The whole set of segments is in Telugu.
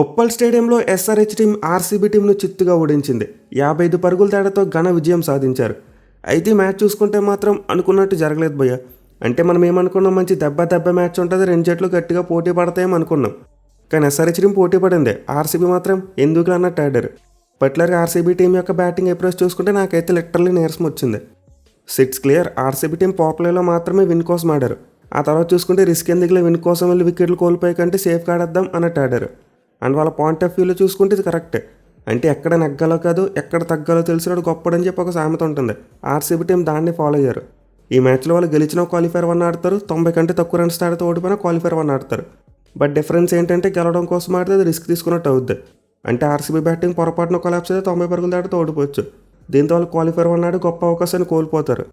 ఉప్పల్ స్టేడియంలో ఎస్ఆర్హెచ్ టీం ఆర్సీబీ టీంను చిత్తుగా ఓడించింది. 55 పరుగుల తేడాతో ఘన విజయం సాధించారు. అయితే ఈ మ్యాచ్ చూసుకుంటే మాత్రం అనుకున్నట్టు జరగలేదు భయ్య. అంటే మనం ఏమనుకున్నాం, మంచి దెబ్బ మ్యాచ్ ఉంటుంది, రెండు జట్లు గట్టిగా పోటీ పడతాయేమో అనుకున్నాం. కానీ ఎస్ఆర్హెచ్ టీం పోటీ పడింది, ఆర్సీబీ మాత్రం ఎందుకు అన్నట్టు ఆడారు. పర్టికులర్గా ఆర్సీబీ టీం యొక్క బ్యాటింగ్ అప్రోచ్ చూసుకుంటే నాకైతే లిటరల్లీ నీరసం వచ్చింది. 6 క్లియర్. ఆర్సీబీ టీం పవర్ ప్లేలో మాత్రమే విన్ కోసం ఆడారు. ఆ తర్వాత చూసుకుంటే రిస్క్ ఎందుకులే, విన్ కోసం వెళ్ళి వికెట్లు కోల్పోయి కంటే సేఫ్గా ఆడేద్దాం అన్నట్టు ఆడారు. అండ్ వాళ్ళ పాయింట్ ఆఫ్ వ్యూలో చూసుకుంటే ఇది కరెక్టే. అంటే ఎక్కడ నెగ్గాలో కాదు, ఎక్కడ తగ్గాలో తెలిసినాడు గొప్పడని చెప్పి ఒక సామెత ఉంటుంది. ఆర్సీబీ టీం దాన్ని ఫాలో అయ్యారు. ఈ మ్యాచ్లో వాళ్ళు గెలిచిన క్వాలిఫైర్ 1 ఆడతారు, 90 కంటే తక్కువ రన్స్ ఆడితే ఓడిపోయినా క్వాలిఫైర్ 1 ఆడతారు. బట్ డిఫరెన్స్ ఏంటంటే గెలవడం కోసం ఆడితే అది రిస్క్ తీసుకున్నట్టు అవుద్ది. అంటే ఆర్సీబీ బ్యాటింగ్ పొరపాటున కొలాప్స్ అయితే 90 పరుగులు దాటితే ఓడిపోవచ్చు. దీంతో వాళ్ళు క్వాలిఫైర్ 1 ఆడి గొప్ప అవకాశాన్ని కోల్పోతారు.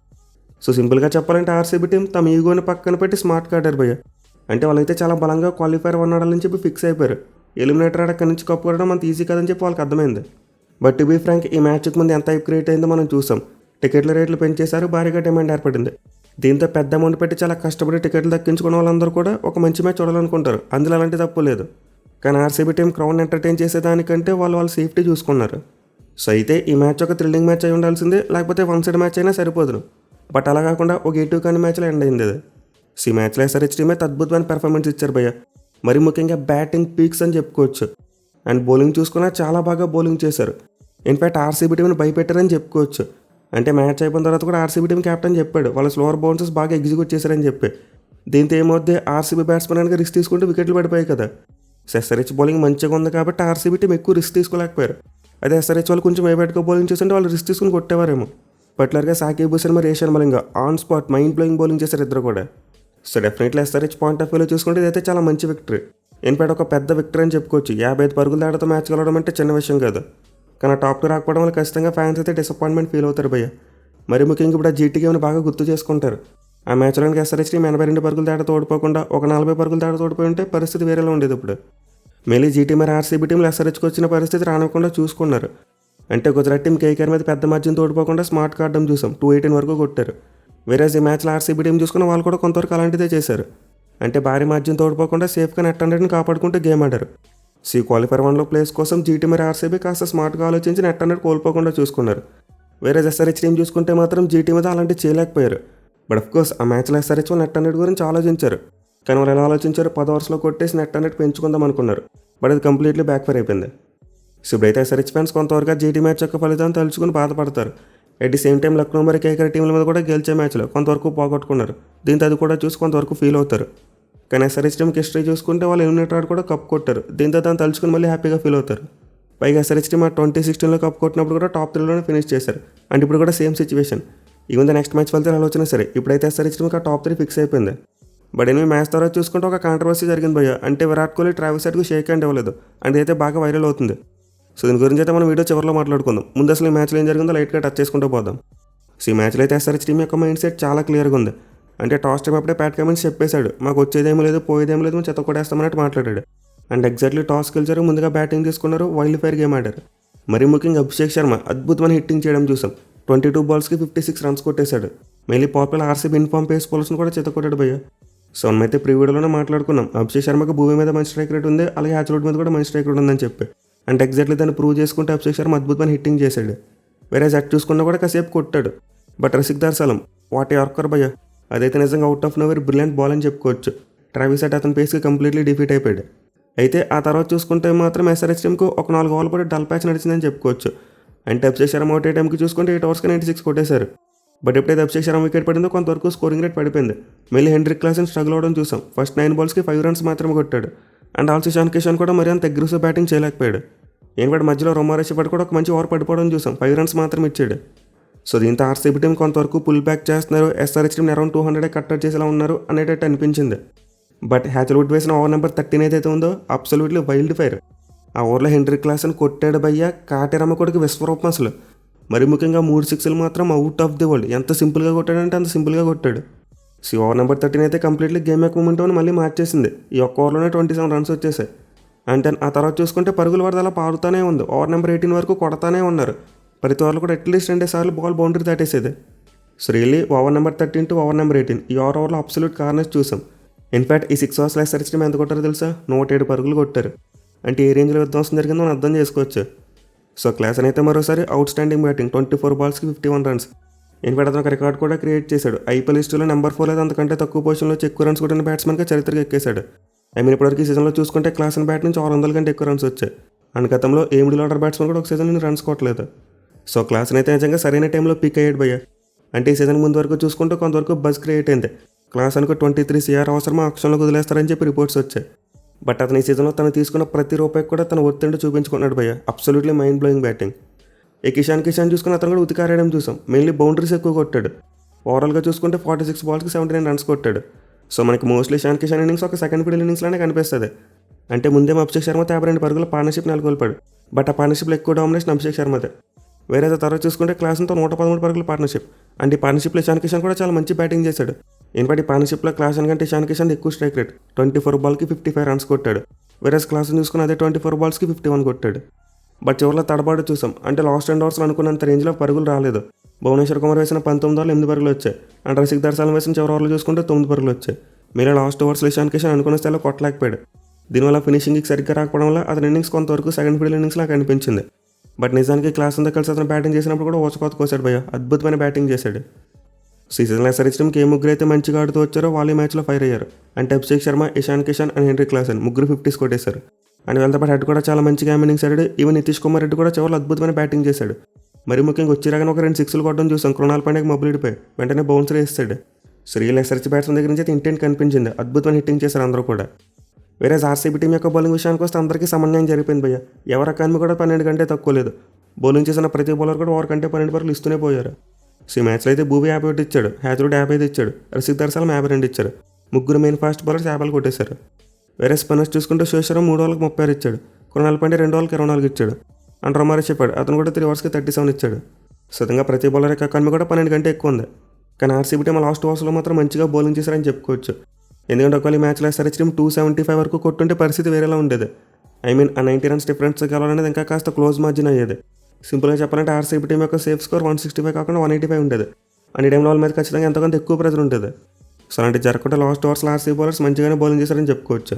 సో సింపుల్గా చెప్పాలంటే ఆర్సీబీ టీం తమ ఈగోని పక్కన పెట్టి స్మార్ట్గా ఆడారు భయ్య. అంటే వాళ్ళైతే చాలా బలంగా క్వాలిఫైర్ 1 ఆడాలని చెప్పి ఫిక్స్ అయిపోయారు. ఎలిమినేటర్ అక్కడి నుంచి కప్పు కొట్టడం అంత ఈజీ కదని చెప్పి వాళ్ళకి అర్థమైంది. బట్ టు బీ ఫ్రాంక్, ఈ మ్యాచ్కి ముందు ఎంత హైప్ క్రియేట్ అయిందో మనం చూసాం. టికెట్ల రేట్లు పెంచేశారు, భారీగా డిమాండ్ ఏర్పడింది. దీంతో పెద్ద అమౌంట్ పెట్టి చాలా కష్టపడి టికెట్లు దక్కించుకున్న వాళ్ళందరూ కూడా ఒక మంచి మ్యాచ్ చూడాలనుకుంటారు, అందులో అలాంటి తప్పు లేదు. కానీ ఆర్సీబీ టీం క్రౌడ్ ఎంటర్టైన్ చేసేదానికంటే వాళ్ళ సేఫ్టీ చూసుకున్నారు. సో అయితే ఈ మ్యాచ్ ఒక థ్రిల్లింగ్ మ్యాచ్ అయి ఉండాల్సిందే, లేకపోతే వన్ సైడ్ మ్యాచ్ అయినా సరిపోదు. బట్ అలా కాకుండా ఒక 8 కానీ మ్యాచ్లో ఎండ్ అయింది అది. సో ఈ మ్యాచ్లో ఎస్ఆర్హెచ్ టీమ్ అయితే అద్భుతమైన పెర్ఫార్మెన్స్ ఇచ్చారు భయ్య. మరి ముఖ్యంగా బ్యాటింగ్ పీక్స్ అని చెప్పుకోవచ్చు. అండ్ బౌలింగ్ చూసుకున్నా చాలా బాగా బౌలింగ్ చేశారు. ఇన్ఫ్యాక్ట్ ఆర్సీబీ టీంని భయపెట్టారని చెప్పుకోవచ్చు. అంటే మ్యాచ్ అయిపోయిన తర్వాత కూడా ఆర్సీబీ టీం కెప్టెన్ చెప్పాడు వాళ్ళ స్లోవర్ బౌన్సెస్ బాగా ఎగ్జిక్యూట్ చేశారని చెప్పి. దీంతో ఏమవుద్ది, ఆర్సీబీ బ్యాట్స్మెన్ కనుక రిస్క్ తీసుకుంటే వికెట్లు పడిపోయాయి కదా. ఎస్ఆర్హెచ్ బౌలింగ్ మంచిగా ఉంది కాబట్టి ఆర్సీబీ టీం ఎక్కువ రిస్క్ తీసుకోలేకపోయారు. అదే ఎస్ఆర్హెచ్ వాళ్ళు కొంచెం భయపెట్టుకో బౌలింగ్ చేస్తుంటే వాళ్ళు రిస్క్ తీసుకుని కొట్టేవారేమో. పర్టికులర్గా సాకిబ్ హుసేన్ మరి ration Malinga on spot mind blowing bowling చేశారు ఇద్దరు కూడా. So definitely SRH point of వ్యూలో చూసుకుంటే ఇదైతే చాలా మంచి విక్టరీ. ఇన్ఫాక్ట్ ఒక పెద్ద విక్టరీ అని చెప్పుకోవచ్చు. 55 పరుగుల తేడాతో మ్యాచ్ గెలవడం అంటే చిన్న విషయం కాదు. కానీ టాప్ 2 రాకపోవడం వల్ల ఖచ్చితంగా ఫ్యాన్స్ అయితే డిసప్పాయింట్మెంట్ ఫీల్ అవుతారు భయ్య. మరి ముఖ్యంగా ఇప్పుడు ఆ జీటీ గేమ్ని బాగా గుర్తు చేసుకుంటారు. ఆ మ్యాచ్లో ఎస్ఆర్హెచ్ టీం 82 పరుగుల తేడాతో ఓడిపోకుండా ఒక 40 పరుగుల తేడాతో ఓడిపోయి ఉంటే పరిస్థితి వేరేలా ఉండేది. ఇప్పుడు మళ్ళీ జీటీ మరి ఆర్సీబీ టీంలో ఎస్ఆర్హెచ్కి వచ్చిన పరిస్థితి రానివ్వకుండా చూసుకున్నారు. అంటే గుజరాత్ టీం కేకేఆర్ మీద పెద్ద మార్జిన్తో ఓడిపోకుండా స్మార్ట్ ఆడడం చూసాం, 218 వరకు కొట్టారు. వేరే ఈ మ్యాచ్లో ఆర్సీబీ టీం చూసుకున్న వాళ్ళు కూడా కొంతవరకు అలాంటిదే చేశారు. అంటే భారీ మార్జిన్తో ఓడిపోకుండా సేఫ్గా నెట్ 100ని కాపాడుకుంటూ గేమ్ ఆడారు. సో క్వాలిఫైర్ 1లో ప్లేస్ కోసం జీటీ మరి ఆర్సీబీ కాస్త స్మార్ట్గా ఆలోచించి నెట్ 100 కోల్పోకుండా చూసుకున్నారు. వేరే ఎస్ఆర్హెచ్ టీం చూసుకుంటే మాత్రం జీటీ మీద అలాంటివి చేయలేకపోయారు. బట్ అఫ్కోర్స్ ఆ మ్యాచ్లో ఎస్ఆర్హెచ్ నెట్ 100 గురించి ఆలోచించారు. కానీ వాళ్ళు ఎలా ఆలోచించారు, 10 ఓవర్స్లో కొట్టేసి నెట్ 100 పెంచుకుందాం అనుకున్నారు. బట్ అది కంప్లీట్లీ బ్యాక్ఫైర్ అయిపోయింది. సో ఇప్పుడైతే ఎస్ఆర్హెచ్ ఫ్యాన్స్ కొంతవరకు జీటీ మ్యాచ్ యొక్క ఫలితాన్ని తలుచుకుని బాధపడతారు. At the same time Lucknow మరి కేకేఆర్ టీంల మీద కూడా గెలిచే మ్యాచ్లో కొంతవరకు పోగొట్టుకున్నారు. దీంతో అది కూడా చూసి కొంతవరకు ఫీల్ అవుతారు. కానీ ఎస్ఆర్హెచ్ టీంకి హిస్టరీ చూసుకుంటే వాళ్ళు ఎలిమినేటర్ కూడా కప్ కొట్టారు. దీంతో దాన్ని తలుచుకుని మళ్ళీ హ్యాపీగా ఫీల్ అవుతారు. పైగా ఎస్ఆర్హెచ్ టీం 2016లో కప్ కొట్టినప్పుడు కూడా టాప్ 3లోనే ఫినిష్ చేశారు. అండ్ ఇప్పుడు కూడా same situation. Even the next match వెళ్తే ఆలోచన సరే, ఇప్పుడైతే ఎస్ఆర్హెచ్ టీంకి టాప్ 3 ఫిక్స్ అయిపోయింది. బట్ ఎనిమిది మ్యాచ్ తర్వాత చూసుకుంటే ఒక కాంట్రవర్సీ జరిగింది భయ్య. అంటే విరాట్ కోహ్లీ ట్రావిస్ హెడ్కి షేక్ హ్యాండ్ ఇవ్వలేదు. అండ్ అయితే బాగా వైరల్ అవుతుంది. సో దీని గురించి అయితే మనం వీడియో చివరిలో మాట్లాడుకుందాం. ముందు అసలు ఈ మ్యాచ్లో ఏం జరిగిందో లైట్గా టచ్ చేసుకుంటూ పోదాం. సో ఈ మ్యాచ్లో అయితే ఎస్ఆర్హెచ్ టీం యొక్క మైండ్ సెట్ చాలా క్లియర్గా ఉంది. అంటే టాస్ టైం అప్పుడే ప్యాట్ కమిన్స్ చెప్పేశాడు, మాకు వచ్చేదేమో లేదు పోయేదేమో లేదు, మేము చెత్త కొట్టేస్తామన్నట్టు మాట్లాడాడు. అండ్ ఎగ్జాక్ట్లీ టాస్ గెలిచారు, ముందుగా బ్యాటింగ్ తీసుకున్నారు, వైల్డ్ ఫైర్ గేమ్ ఆడారు. మరీ ముఖ్యంగా అభిషేక్ శర్మ అద్భుతమైన హిట్టింగ్ చేయడం చూసాం. 22 బాల్స్కి 56 రన్స్ కొట్టేశాడు. మళ్ళీ పాపులర్ ఆర్సీబీ ఇన్ఫార్మ్ పేస్ బౌలర్స్ని కూడా చెత్త కొట్టాడు భయ్య. సో మనమైతే ప్రీ వీడియోలోనే మాట్లాడుకున్నాం, అభిషేక్ శర్మకి భూమి మీద మంచి స్ట్రైక్ రేట్ ఉంది, అలాగే హ్యాచ్ రోడ్ మీద కూడా మంచి స్ట్రైక్ రేట్ ఉందని చెప్పి. అండ్ ఎగ్జాక్ట్లీ దాన్ని ప్రూవ్ చేసుకుంటే అభిషేక్ శర్మ అద్భుతమైన హిట్టింగ్ చేశాడు. వేరే జట్ చూసుకున్నా కూడా కాసేపు కొట్టాడు. బట్ రసిక్దార్ సలం వాట్ యార్కర్ భయ్య, అదైతే నిజంగా out of nowhere brilliant ball అని చెప్పుకోవచ్చు. ట్రావిస్ హెడ్ అతని పేస్కి కంప్లీట్లీ డిఫీట్ అయిపోయాడు. అయితే ఆ తర్వాత చూసుకుంటే మాత్రం ఎస్ఆర్హెచ్ టీంకు ఒక 4 ఓవర్లు పడి డల్ ప్యాచ్ నడిచిందని చెప్పుకోవచ్చు. అంటే అభిషేక్ శర్మ అవుట్ అయ్యే టైంకి చూసుకుంటే 8 ఓవర్స్కి 96 కొట్టేశారు. బట్ ఎప్పుడైతే అభిషేక్ శర్మ వికెట్ పడిందో కొంతవరకు స్కోరింగ్ రేట్ పడిపోయింది. మళ్ళీ హెన్రిక్ క్లాసెన్ స్ట్రగుల్ అవడం చూసాం. ఫస్ట్ 9 బాల్స్కి 5 రన్స్ మాత్రమే కొట్టాడు. అండ్ ఆల్సో ఇషాన్ కిషన్ కూడా మరి అంత అగ్రెసివ్ బ్యాటింగ్ చేయలేకపోయాడు. ఏంటంటే మధ్యలో రొమారేష్ పడి కూడా ఒక మంచి ఓవర్ పడిపోవడం చూసాం, 5 రన్స్ మాత్రం ఇచ్చాడు. సో దీంతో ఆర్సీబీ టీం కొంతవరకు పుల్ బ్యాక్ చేస్తున్నారు, ఎస్ఆర్హెచ్ టీం అరౌండ్ 200 కట్టర్ చేసేలా ఉన్నారు అనేటట్టు అనిపించింది. బట్ హ్యాచ్వుడ్ వేసిన ఓవర్ నెంబర్ 13 ఏదైతే ఉందో అబ్సల్యూట్లీ వైల్డ్ ఫైర్. ఆ ఓవర్లో హెన్రిక్ క్లాసెన్ కొట్టాడు భయ్య, కాటేరమ్మ కొడుకు విశ్వరూపం అసలు. మరి ముఖ్యంగా 3 సిక్స్లు మాత్రం అవుట్ ఆఫ్ ది వరల్డ్. ఎంత సింపుల్గా కొట్టాడంటే అంత సింపుల్గా కొట్టాడు. సో ఓవర్ నెంబర్ 13 అయితే కంప్లీట్లీ గేమ్ యొక్క మూమెంట్ అని మళ్ళీ మార్చేసింది. ఈ ఒక్క ఓవర్లోనే 27 రన్స్ వచ్చేసాయి. అండ్ దెన్ ఆ తర్వాత చూసుకుంటే పరుగుల వరద అలా పారుతూనే ఉంది. ఓవర్ నెంబర్ 18 వరకు కొడతానే ఉన్నారు. ప్రతి ఓవర్లో కూడా అట్లీస్ట్ 2 సార్లు బాల్ బౌండరీ దాటేసేది. So really over number 13 to over number 18 ఈ ఓవర్లో అబ్సల్యూట్ కార్నర్స్ చూసాం. ఇన్ఫాక్ట్ ఈ 6 ఓవర్స్లో ఎస్ఆర్హెచ్ టీం ఎంత కొట్టారో తెలుసా, 107 పరుగులు కొట్టారు. అంటే ఏ రేంజ్లో విధ్వంసం జరిగిందో మనం అర్థం చేసుకోవచ్చు. సో క్లాసన్ అయితే మరోసారి out standing batting 24 బాల్స్కి 51 runs. In fact అతను ఒక రికార్డ్ కూడా క్రియేట్ చేశాడు. ఐపీఎల్ హిస్టరీలో నెంబర్ 4 లేదా అంతకంటే తక్కువ పొజిషన్లో ఎక్కువ రన్స్ కొట్టిన బ్యాట్స్మెన్గా చరిత్రగా ఎక్కేశాడు. ఇప్పటివరకు ఈ సీజన్లో చూసుకుంటే క్లాసన్ బ్యాట్ నుంచి 600 కంటే ఎక్కువ రన్స్ వచ్చాయి. అండ్ గతంలో ఏ మిడిల్ ఆర్డర్ బ్యాట్స్మెన్ కూడా ఒక సీజన్ రన్స్ కొట్టలేదు. సో క్లాసన్ అయితే నిజంగా సరైన టైంలో పిక్ అయ్యాడు భయ్య. అంటే ఈ సీజన్ ముందు వరకు చూసుకుంటూ కొంతవరకు బజ్ క్రియేట్ అయింది. క్లాసన్కు 23 CR అవసరమా ఆక్షన్లోకి వదిలేస్తారని చెప్పి రిపోర్ట్స్ వచ్చాయి. బట్ అతను ఈ సీజన్లో తను తీసుకున్న ప్రతి రూపాయికి కూడా తన ఒత్తిడి చూపించుకున్నాడు భయ్య. Absolutely mind blowing batting. Kishan చూసుకుని అతను కూడా ఉతికారేయడం చూసాం. మెయిన్లీ బౌండరీస్ ఎక్కువ కొట్టాడు. ఓవరాల్గా చూసుకుంటే 46 బాల్స్కి 79 రన్స్ కొట్టాడు. సో మనకి మోస్ట్లీ కిషాన్ ఇన్నింగ్స్ ఒక సెకండ్ మిడిల్ ఇన్నింగ్స్లోనే కనిపిస్తుంది. అంటే ముందే అభిషేక్ శర్మతో 52 పరుగుల పార్ట్నర్షిప్ నెలకొల్పాడు. బట్ ఆ పార్ట్నర్షిప్లో ఎక్కువ డామినేషన్ అభిషేక్ శర్మదే. వేరే తర్వాత చూసుకుంటే క్లాసన్తో 113 పరుగుల పార్ట్నర్షిప్. అండ్ ఈ పార్ట్నర్షిప్లో కిషాన్ కూడా చాలా మంచి బ్యాటింగ్ చేశాడు. ఇన్ఫాక్ట్ ఈ పార్ట్నర్షిప్లో క్లాసన్ కంటే కిషాన్ ఎక్కువ స్ట్రైక్ రేట్ 24 బాల్కి 55 రన్స్ కొట్టాడు. వేరే క్లాసన్ చూసుకుని అదే 24 బాల్స్కి 51 కొట్టాడు. బట్ చివరిలో తడబాటు చూసాం. అంటే లాస్ట్ 2 ఓవర్స్లో అనుకున్నంత రేంజ్లో పరుగులు రాలేదు. భువనేశ్వర్ కుమార్ వేసిన 19 ఓవర్లు 8 పరుగులు వచ్చాయి. అండ్ రసిక్ దర్శనం వేసిన చివరి ఓవర్లు చూసుకుంటే 9 పరుగులు వచ్చాయి. మీరే లాస్ట్ ఓవర్స్లో కిషాన్ అనుకున్న స్థాయిలో కొట్టలేకపోయాడు. దీనివల్ల ఫినిషింగ్కి సరిగ్గా రాకపోవడం వల్ల అతని ఇన్నింగ్స్ కొంతవరకు సెకండ్ మిడిల్ ఇన్నింగ్స్ లాగా కనిపించింది. బట్ నిజానికి క్లాసన్తో కలిసి అతను బ్యాటింగ్ చేసినప్పుడు కూడా ఓచకోత కోసాడు భయ్య. అద్భుతమైన బ్యాటింగ్ చేశాడు. సీజన్లో ఎస్ఆర్హెచ్ టీంకి ఏ ముగ్గురు అయితే మంచిగా ఆడుతూ వచ్చారో వాళ్ళు ఈ మ్యాచ్లో ఫైర్ అయ్యారు. అంటే Abhishek Sharma, Kishan and henry Klaasen ముగ్గురు 50s కొట్టేశారు. అండ్ వీళ్ళతో పాటు హెడ్ కూడా చాలా మంచిగా ఇన్నింగ్స్ ఆడాడు. ఈవెన్ నితీష్ కుమార్ రెడ్డి కూడా చివరిలో అద్భుతమైన బ్యాటింగ్ చేశాడు. మరి ముఖ్యంగా వచ్చిరాగానే ఒక 2 6లు కొట్టడం చూసాం. కృణాల్ పాండ్యాకి మొబిలిడిపోయి వెంటనే బౌన్సర్ వేస్తాడు. శ్రీల్ ఎస్ఆర్హెచ్ బ్యాట్స్మెన్ దగ్గర నుంచి అయితే ఇంటెంట్ కనిపించింది. అద్భుతమైన హిట్టింగ్ చేశారు అందరూ కూడా. వేరే ఆర్సీబీ టీం యొక్క బౌలింగ్ విషయానికి వస్తే అందరికీ సమన్వయం జరిపోయింది భయ్య. ఎవరి అకాడమీ కూడా 12 కంటే తక్కువ లేదు. బౌలింగ్ చేసిన ప్రతి బౌలర్ కూడా ఓవర్ కంటే 12 పరుగులు ఇస్తూనే పోయారు. సో ఈ మ్యాచ్లో అయితే భూవి 51 ఇచ్చాడు, హ్యాచ్రూడ్ 55 ఇచ్చాడు, రసిక్ దర్శనం 52 ఇచ్చారు. ముగ్గురు మెయిన్ ఫాస్ట్ బౌలర్స్ 50 కొట్టేశారు. వేరే స్పిన్నర్స్ చూసుకుంటే శేషరం 3 ఓవర్లకు 36 ఇచ్చాడు, కృణాల్ పాండ్యా 2 ఓవర్లకు 24 ఇచ్చాడు. అండ్ రొమారీ చెప్పాడు అతను కూడా 3 ఓవర్స్కి 37 ఇచ్చాడు. సొంతంగా ప్రతి బౌలర్ యొక్క అకాడమీ కూడా 12 కంటే ఎక్కువ ఉంది. కానీ ఆర్సీబీ టీం లాస్ట్ ఓవర్స్లో మాత్రం మంచిగా బౌలింగ్ చేశారని చెప్పుకోవచ్చు. ఎందుకంటే ఒకవేళ ఈ మ్యాచ్లో ఎస్ఆర్హెచ్ టీం 275 వరకు కొట్టుంటే పరిస్థితి వేరేలా ఉండేది. ఆ 90 రన్స్ డిఫరెన్స్ గెలవాలనేది ఇంకా కాస్త క్లోజ్ మార్జిన్ అయ్యేది. సింపుల్గా చెప్పాలంటే ఆర్సీబీ టీం యొక్క సేఫ్ స్కోర్ 165 కాకుండా 185 ఉండేది. అండ్ ఈ టైంలో వాళ్ళ మీద ఖచ్చితంగా ఎంతకంత ఎక్కువ ప్రెజర్ ఉంటుంది. సో అలాంటి జరగకుండా లాస్ట్ ఓవర్స్లో ఆర్సీబీ బౌలర్స్ మంచిగానే బౌలింగ్ చేశారని చెప్పుకోవచ్చు.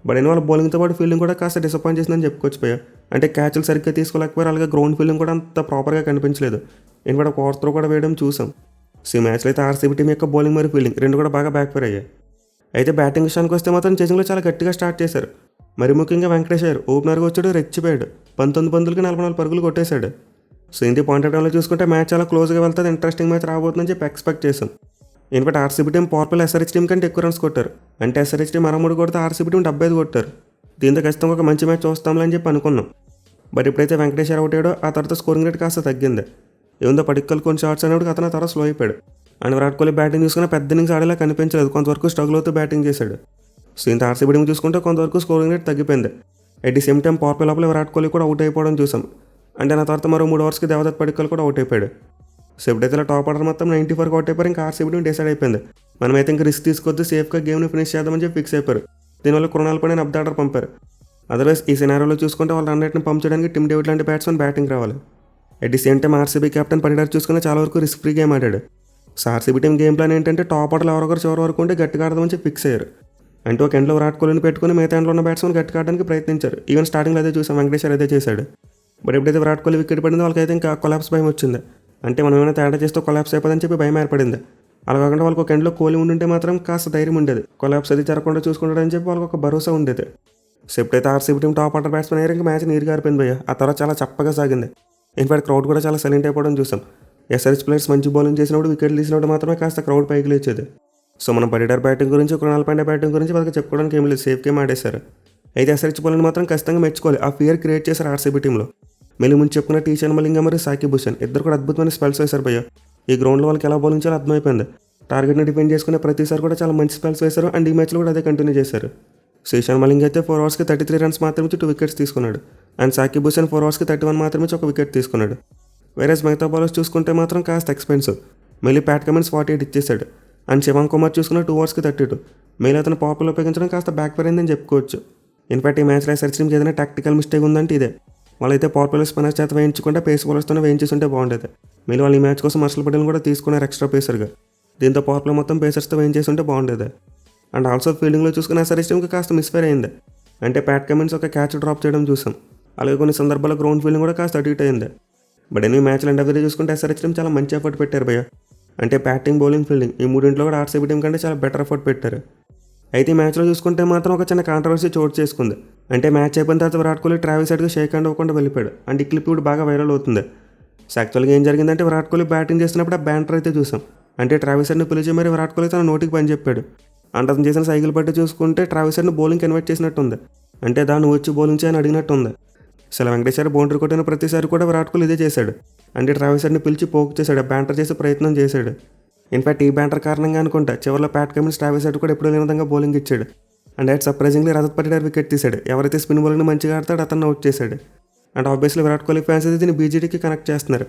బట్ వాళ్ళ బౌలింగ్తో పాటు ఫీల్డింగ్ కూడా కాస్త డిసప్పాయింట్ చేసిందని చెప్పుకోవచ్చు భయ్య. అంటే క్యాచ్లు సరిగ్గా తీసుకోలేకపోయారు. అలాగే గ్రౌండ్ ఫీల్డింగ్ కూడా అంత ప్రాపర్గా కనిపించలేదు. ఇన్ఫాక్ట్ ఒక ఓవర్ త్రో కూడా వేయడం చూసాం. సో ఈ మ్యాచ్లో అయితే ఆర్సీబీ టీం యొక్క బౌలింగ్ మరియు ఫీల్డింగ్ రెండు కూడా బాగా బ్యాక్ ఫైర్ అయ్యాయి. అయితే బ్యాటింగ్ విషయానికి వస్తే మాత్రం చేసింగ్లో చాలా గట్టిగా స్టార్ట్ చేశారు. మరి ముఖ్యంగా వెంకటేష్ అయ్యర్ ఓపెనర్గా వచ్చాడు, రెచ్చిపోయాడు. 19 బంతులకి 44 పరుగులు కొట్టేశాడు. సో ఇంటి పాయింట్ అవుట్ చూసుకుంటే మ్యాచ్ చాలా క్లోజ్గా వెళ్తుంది, ఇంట్రెస్టింగ్ మ్యాచ్ రాబోతుందని చెప్పి ఎక్స్పెక్ట్ చేశాం. In fact RCB team powerful SRH team కంటే ఎక్కువ రన్స్ కొట్టారు. అంటే ఎస్ఆర్హెచ్ టీం 63 కొడితే ఆర్సీబీ టీం 75 కొట్టారు. దీంతో ఖచ్చితంగా ఒక మంచి మ్యాచ్ చూస్తాంలే అని చెప్పి అనుకున్నాం. బట్ ఇప్పుడైతే వెంకటేష్ అయ్యర్ అవుట్ అయ్యాడో ఆ తర్వాత స్కోరింగ్ రేట్ కాస్త తగ్గింది. ఏముందో పడిక్కలు కొన్ని షాట్స్ అనేప్పుడు అతను తర్వాత స్లో అయిపోయాడు. అండ్ విరాట్ కోహ్లీ బ్యాటింగ్ చూసుకున్న పెద్ద ఇన్నింగ్స్ ఆడేలా కనిపించలేదు, కొంతవరకు స్ట్రగుల్ అవుతూ బ్యాటింగ్ చేశాడు. సో ఇంత ఆర్సీబీ టీం చూసుకుంటే కొంతవరకు స్కోరింగ్ రేట్ తగ్గిపోయింది. At the same time power play లోపల విరాట్ కోహ్లీ కూడా అవుట్ అయిపోవడం చూసాం. అంటే నా తర్వాత మరో 3 ఓవర్స్కి దేవదత్ పడిక్కల్ కూడా అవుట్ అయిపోయాడు. సో ఎప్పుడైతే ఇలా టాప్ ఆర్డర్ మొత్తం 94 అవుట్ అయిపోయారు, ఇంకా ఆర్సీబీ టీం డిసైడ్ అయిపోయింది. మనమైతే ఇంకా రిస్క్ తీసుకొద్దు, సేఫ్గా గేమ్ని ఫినిష్ చేద్దామని చెప్పి ఫిక్స్ అయిపోయారు. దీనివల్ల Krunal Pandya up the order పంపారు. అదర్వైజ్ ఈ సినారియోలో చూసుకుంటే వాళ్ళ రన్ రేట్ని పంప్ చేయడానికి టిమ్ డేవిడ్ లాంటి బ్యాట్స్మెన్ బ్యాటింగ్ రావాలి. At the same time RCB captain Patidar చూసుకుని చాలా వరకు రిస్క్ ఫ్రీ గేమ్ ఆడాడు. So RCB team game plan ఏంటంటే టాప్ ఆర్డర్లో ఎవరొకరు చివరి వరకు ఉంటే గట్టిగా ఆడదామని చెప్పి ఫిక్స్ అయ్యారు. అంటే ఒక ఎండ్లో విరాట్ కోహ్లీని పెట్టుకుని మిగతా ఎండ్లో ఉన్న బ్యాట్స్మెన్ గట్టిగా ఆడడానికి ప్రయత్నించారు. ఈవెన్ స్టార్టింగ్లో అదే చూసాం, వెంకటేష్ అదే చేశాడు. బట్ ఎప్పుడైతే విరాట్ కోహ్లీ వికెట్ పడిందో వాళ్ళకైతే ఇంకా కొలాప్స్ భయం వచ్చింది. అంటే మనం ఏమైనా తేడా చేస్తే కొలాప్స్ అయిపోదని చెప్పి భయం ఏర్పడింది. అలా కాకుండా వాళ్ళకి ఒక ఎండ్లో కోహ్లీ ఉండుంటే మాత్రం కాస్త ధైర్యం ఉండేది, కొలాప్స్ అది జరగకుండా చూసుకుంటాడని చెప్పి వాళ్ళకి ఒక భరోసా ఉండేది. సో ఎప్పుడైతే RCB team top order batsmen అయ్యారు, ఇంకా మ్యాచ్ నీరు గారిపోయింది భయ్య. ఆ తర్వాత చాలా చప్పగా సాగింది. ఇన్ఫాక్ట్ క్రౌడ్ కూడా చాలా సైలెంట్ అయిపోవడం చూసాం. ఎస్ఆర్హెచ్ ప్లేయర్స్ మంచి బౌలింగ్ చేసినప్పుడు, వికెట్లు తీసినప్పుడు మాత్రమే కాస్త క్రౌడ్ పైకి లేచేది. సో మనం పడిడార్ బ్యాటింగ్ గురించి, కృణాల్ పాండ్యా బ్యాటింగ్ గురించి వాళ్ళకి చెప్పుకోవడానికి ఏం లేదు, సేఫ్ గేమ్ ఆడేశారు. అయితే ఎస్ఆర్హెచ్ బౌలింగ్ మాత్రం ఖచ్చితంగా మెచ్చుకోవాలి. ఆ ఫియర్ క్రియేట్ చేశారు ఆర్సీబీ టీంలో. మళ్ళీ ముందు చెప్పుకున్న టీషన్ మలింగ మరియు సాకిబ్ హుసేన్ ఇద్దరు కూడా అద్భుతమైన స్పెల్స్ వేశారు భయ్య. ఈ గ్రౌండ్లో వాళ్ళకి ఎలా బౌలింగ్ చేయాలో అర్థమైపోయింది. టార్గెట్ని డిపెండ్ చేసుకునే ప్రతిసారి కూడా చాలా మంచి స్పెల్స్ వేశారు. అండ్ ఈ మ్యాచ్లో కూడా అదే కంటిన్యూ చేశారు. టీషన్ మలింగ అయితే 4 ఓవర్స్కి 33 రన్స్ మాత్రమే 2 వికెట్స్ తీసుకున్నాడు. అండ్ సాకిబ్ హుసేన్ 4 ఓవర్స్కి 31 మాత్రమే 1 వికెట్ తీసుకున్నాడు. వేరే మిగతా బౌలర్స్ చూసుకుంటే మాత్రం కాస్త ఎక్స్పెన్సివ్. మళ్ళీ ప్యాట్ కమిన్స్ 48 ఇచ్చేశాడు. అండ్ శివం కుమార్ చూసుకున్న 2 ఓవర్స్కి 32. మళ్ళీ అతను పాపులు ఉపయోగించడం కాస్త బ్యాక్ ఫైర్ అయిందని చెప్పుకోవచ్చు. ఇన్ఫాక్ట్ ఈ మ్యాచ్లో ఎస్ఆర్హెచ్ టీంకి ఏదైనా టాక్టికల్ మిస్టేక్ ఉందంటే ఇదే. వాళ్ళైతే పవర్ ప్లేయర్స్ స్పిన్నర్స్ చేత వేయించకుండా పేస్ బౌలర్స్తోనే వేయించేస్తుంటే బాగుండేది. మళ్ళీ వాళ్ళు ఈ మ్యాచ్ కోసం హర్షల్ పటేల్ కూడా తీసుకున్నారు ఎక్స్ట్రా పేసర్గా. దీంతో పవర్ ప్లే మొత్తం పేసర్స్తో వేయించేస్తుంటే బాగుండేది. అండ్ ఆల్సో ఫీల్డింగ్లో చూసుకున్న ఎస్ఆర్హెచ్ టీంకి కాస్త మిస్ఫైర్ అయింది. అంటే ప్యాట్ కమిన్స్ ఒక క్యాచ్ డ్రాప్ చేయడం చూసాం. అలాగే కొన్ని సందర్భాల్లో గ్రౌండ్ ఫీల్డింగ్ కూడా కాస్త అటు ఇటు అయింది. బట్ ఎన్ని మ్యాచ్లు అండ్ అవి చూసుకుంటే ఎస్ఆర్హెచ్ టీం చాలా మంచి ఎఫర్ట్ పెట్టారు భయ్య. అంటే బ్యాటింగ్, బౌలింగ్, ఫీల్డింగ్ ఈ మూడింట్లో కూడా ఆర్సీబీ టీం కంటే చాలా బెటర్ ఎఫర్ట్ పెట్టారు. అయితే ఈ మ్యాచ్లో చూసుకుంటే మాత్రం ఒక చిన్న కాంట్రవర్సీ చోటు చేసుకుంది. అంటే మ్యాచ్ అయిపోయిన తర్వాత విరాట్ కోహ్లీ ట్రావిస్ హెడ్కి షేక్ హ్యాండ్ అవ్వకుండా వెళ్ళిపోయాడు. అండ్ ఈ క్లిప్ ఇప్పుడు బాగా వైరల్ అవుతుంది. సో యాక్చువల్గా ఏం జరిగిందంటే విరాట్ కోహ్లీ బ్యాటింగ్ చేస్తున్నప్పుడు ఆ బ్యానర్ అయితే చూసాం. అంటే ట్రావిస్ హెడ్ని పిలిచి మరి విరాట్ కోహ్లీ తన నోటికి పని చెప్పాడు. అంటే అతను చేసిన సైకిల్ బట్టి చూసుకుంటే ట్రావిస్ హెడ్ని బౌలింగ్కి ఇన్వైట్ చేసినట్టుంది. అంటే దాన్ని వచ్చి బౌలింగ్ చేయని అడిగినట్టుంది. అసలు వెంకటేశ్వర బౌండరీ కొట్టిన ప్రతిసారి కూడా విరాట్ కోహ్లీ ఇదే చేశాడు. అంటే ట్రావిస్ హెడ్ని పిలిచి పోక్ చేశాడు, బ్యాటర్ చేసే ప్రయత్నం చేశాడు. ఇన్ఫాక్ట్ ఈ బ్యాటర్ కారణంగా అనుకుంటా చివరిలో ప్యాట్ కమిన్స్ ట్రావిస్ హెడ్ కూడా ఎప్పుడూ లేని విధంగా బౌలింగ్ ఇచ్చాడు. And at surprisingly Rajat Patidar wicket తీశాడు. ఎవరైతే స్పిన్ బౌలింగ్ని మంచిగా ఆడతాడో అతన్ని అవుట్ చేశాడు. And obviously Virat Kohli fans అయితే దీన్ని బీజేడీకి కనెక్ట్ చేస్తున్నారు.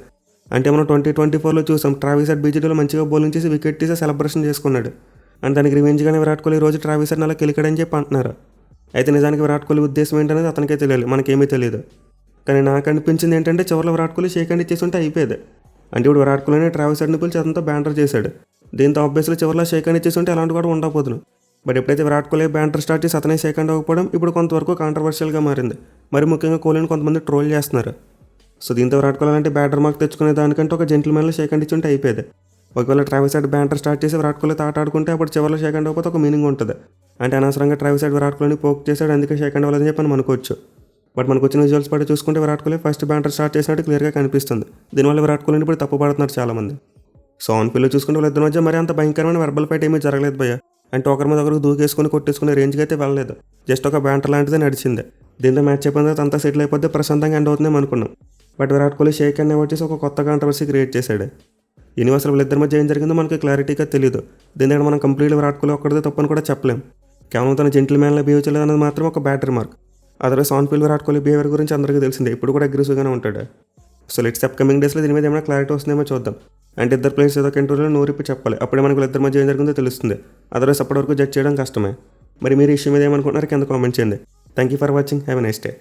అంటే మనం 2024లో చూసాం ట్రావిస్ హెడ్ బీజేడీలో మంచిగా బౌలింగ్ చేసి వికెట్ తీసి సెలబ్రేషన్ చేసుకున్నాడు. అండ్ దానికి రివెంజ్గానే విరాట్ కోహ్లీ రోజు ట్రావిస్ హెడ్ని అలా కెలికాడని చెప్పి అంటున్నారు. అయితే నిజానికి విరాట్ కోహ్లీ ఉద్దేశం ఏంటనేది అతనికే తెలియాలి, మనకేమీ తెలియదు. కానీ నాకు అనిపించింది ఏంటంటే చివరిలో విరాట్ కోహ్లీ షేక్ హ్యాండ్ ఇచ్చేసి ఉంటే అయిపోయేది. అంటే ఇప్పుడు విరాట్ కోహ్లీని ట్రావిస్ హెడ్ని పిలిచి అతనితో బ్యానర్ చేశాడు. దీంతో ఆబ్వియస్లీ చివరిలో షేక్ హ్యాండ్ ఇచ్చేసి ఉంటే అలాంటి కూడా ఉండకపోతున్నాను. బట్ ఎప్పుడైతే విరాట్ కోహ్లీ బ్యానర్ స్టార్ట్ చేసి అతనే షేక్ హ్యాండ్ అవ్వకపోవడం ఇప్పుడు కొంతవరకు కాంట్రవర్షియల్గా మారింది. మరి ముఖ్యంగా కోహ్లీని కొంతమంది ట్రోల్ చేస్తున్నారు. సో దీంతో విరాట్ కోహ్లీ అంటే బ్యాటర్ మార్క్ తెచ్చుకునే దానికంటే ఒక జెంటిల్మెన్లో షేక్ హ్యాండ్ ఇచ్చి ఉంటే అయిపోయేది. ఒకవేళ ట్రావిస్ హెడ్ బ్యానర్ స్టార్ట్ చేసి విరాట్ కోహ్లీ తాట ఆడుకుంటే అప్పుడు చివరిలో షేక్ హ్యాండ్ అవ్వకపోతే ఒక మీనింగ్ ఉంటుంది. అంటే అనవసరంగా ట్రావిస్ హెడ్ విరాట్ కోహ్లీని పోక్ చేశాడు, అందుకే షేక్ హ్యాండ్ అవ్వలేదని చెప్పి మనం అనుకోవచ్చు. బట్ మనకు వచ్చిన విజువల్స్ పట్టి చూసుకుంటే Virat Kohli first batter start చేసినట్టు క్లియర్గా కనిపిస్తుంది. దీనివల్ల విరాట్ కోహ్లీని ఇప్పుడు తప్పు పడుతున్నారు చాలామంది. సో ఆన్ ఫీల్డ్లో చూసుకుంటే వాళ్ళిద్దరి మధ్య మరి అంత భయంకరమైన వెర్బల్ ఫైట్ ఏమీ జరగలేదు భయ్య. అంటే ఒకరి మీద ఒకరికి దూకేసుకుని కొట్టేసుకునే రేంజ్కి అయితే వెళ్ళలేదు. జస్ట్ ఒక బ్యాటర్ లాంటిదే నడిచింది. దీంతో మ్యాచ్ అయిపోయిన తర్వాత అంతా సెటిల్ అయిపోతే ప్రశాంతంగా ఎండ్ అవుతుందేమో అనుకున్నాం. But Virat Kohli shake hand వచ్చేసి ఒక కొత్త కాంట్రవర్సీ క్రియేట్ చేశాడు. యూనివర్సల్ వీళ్ళిద్దరి మధ్య ఏం జరిగిందో మనకి క్లారిటీగా తెలియదు. దీని దగ్గర మనం కంప్లీట్గా విరాట్ కోహ్లీ ఒక్కడిదే తప్పని కూడా చెప్పలేం. కేవలం తన జెంటిల్మెన్లా బిహేవ్ చేయలేదు అనేది మాత్రం ఒక battery mark. Otherwise on field Virat Kohli behaviour గురించి అందరికీ తెలిసిందే, ఇప్పుడు కూడా అగ్రెసివ్గానే ఉంటాడు. సో లెట్స్ అప్కమింగ్ డేస్లో దీని మీద ఏమైనా క్లారిటీ వస్తుందేమో చూద్దాం. అంటే ఇద్దరు ప్లేయర్స్ ఏదో ఒక ఇంటర్వ్యూలో నోరిప్పి చెప్పాలి, అప్పుడే మనకు ఇద్దరి మధ్య ఏం జరిగిందో తెలుస్తుంది. అదర్వైజ్ అప్పటి వరకు జడ్జ్ చేయడం కష్టమే. మరి మీరు ఈ ఇష్యూ మీద ఏమనుకుంటున్నారు కింద కామెంట్ చేయండి. Thank you for watching, have a nice day.